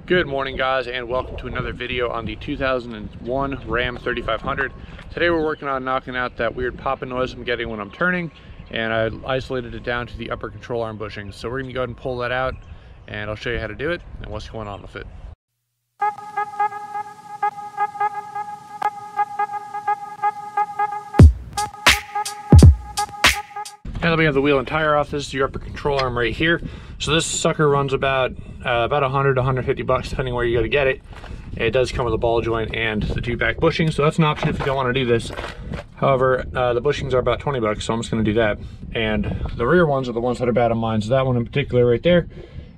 Good morning guys, and welcome to another video on the 2001 Ram 3500. Today we're working on knocking out that weird popping noise I'm getting when I'm turning, and I isolated it down to the upper control arm bushings. So we're going to go ahead and pull that out, and I'll show you how to do it and what's going on with it. Now that we have the wheel and tire off, this is your upper control arm right here. So this sucker runs about 100 to 150 bucks depending where you go to get it. It does come with a ball joint and the two back bushings, so that's an option if you don't want to do this. However, the bushings are about 20 bucks, so I'm just going to do that. And the rear ones are the ones that are bad on mine. So that one in particular right there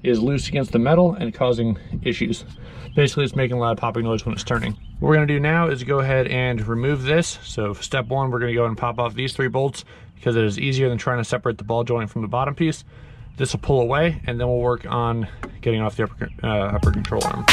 is loose against the metal and causing issues. Basically, it's making a loud popping noise when it's turning. What we're going to do now is go ahead and remove this. So step one, we're going to go and pop off these 3 bolts because it is easier than trying to separate the ball joint from the bottom piece. This will pull away, and then we'll work on getting off the upper control arm.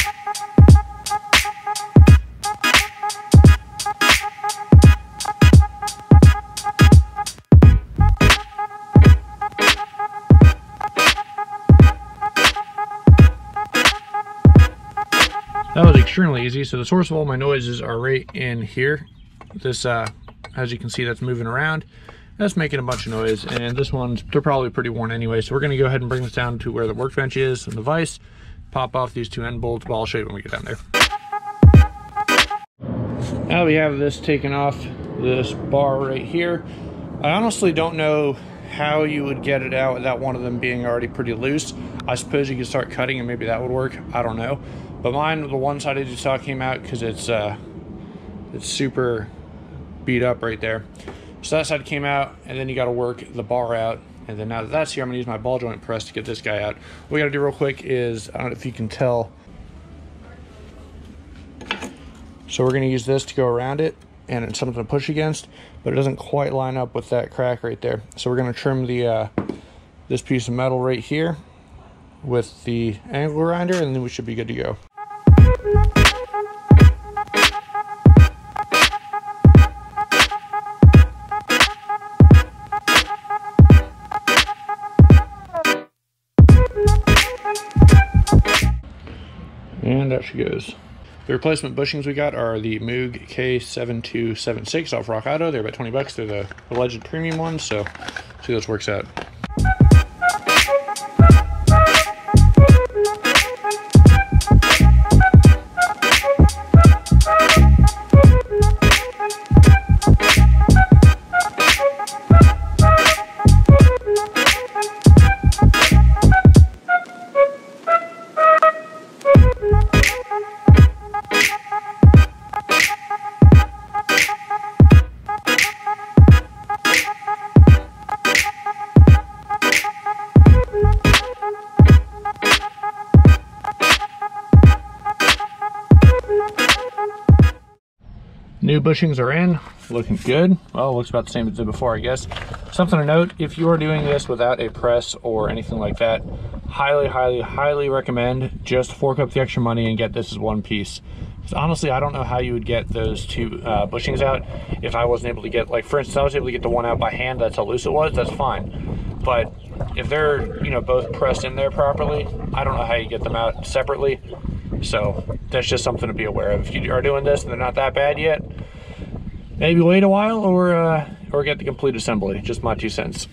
That was extremely easy. So the source of all my noises are right in here. This, as you can see, that's moving around. That's making a bunch of noise, and this one's, they're probably pretty worn anyway. So we're gonna go ahead and bring this down to where the workbench is and the vise, pop off these 2 end bolts, but I'll show you when we get down there. Now we have this taken off this bar right here. I honestly don't know how you would get it out without one of them being already pretty loose. I suppose you could start cutting and maybe that would work, I don't know. But mine, the one side I just saw came out because it's super beat up right there. So that side came out, and then you got to work the bar out. And then now that that's here, I'm going to use my ball joint press to get this guy out. What we got to do real quick is, I don't know if you can tell. So we're going to use this to go around it, and it's something to push against, but it doesn't quite line up with that crack right there. So we're going to trim the this piece of metal right here with the angle grinder, and then we should be good to go. And out she goes. The replacement bushings we got are the Moog K7276 off Rock Auto. They're about 20 bucks. They're the Legend Premium ones, so see how this works out. New bushings are in, looking good. Well, it looks about the same as it did before, I guess. Something to note, if you are doing this without a press or anything like that, highly recommend just fork up the extra money and get this as one piece. Because honestly, I don't know how you would get those 2 bushings out if I wasn't able to get, like for instance, I was able to get the one out by hand, that's how loose it was, that's fine. But if they're, you know, both pressed in there properly, I don't know how you get them out separately. So that's just something to be aware of. If you are doing this and they're not that bad yet, maybe wait a while or get the complete assembly. Just my 2 cents.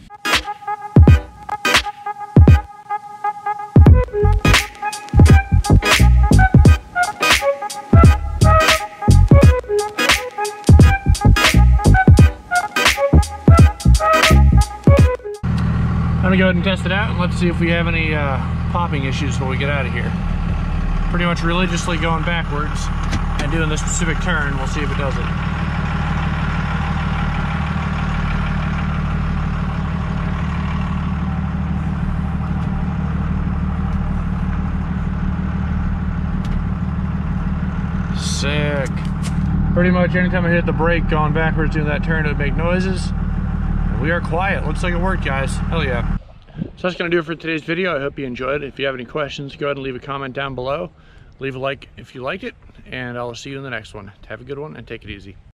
I'm gonna go ahead and test it out, and let's see if we have any popping issues when we get out of here. Pretty much religiously going backwards and doing this specific turn. We'll see if it does it. Sick. Pretty much anytime I hit the brake going backwards doing that turn, it would make noises. We are quiet. Looks like it worked, guys. Hell yeah. So that's going to do it for today's video. I hope you enjoyed it. If you have any questions, go ahead and leave a comment down below. Leave a like if you like it, and I'll see you in the next one. Have a good one and take it easy.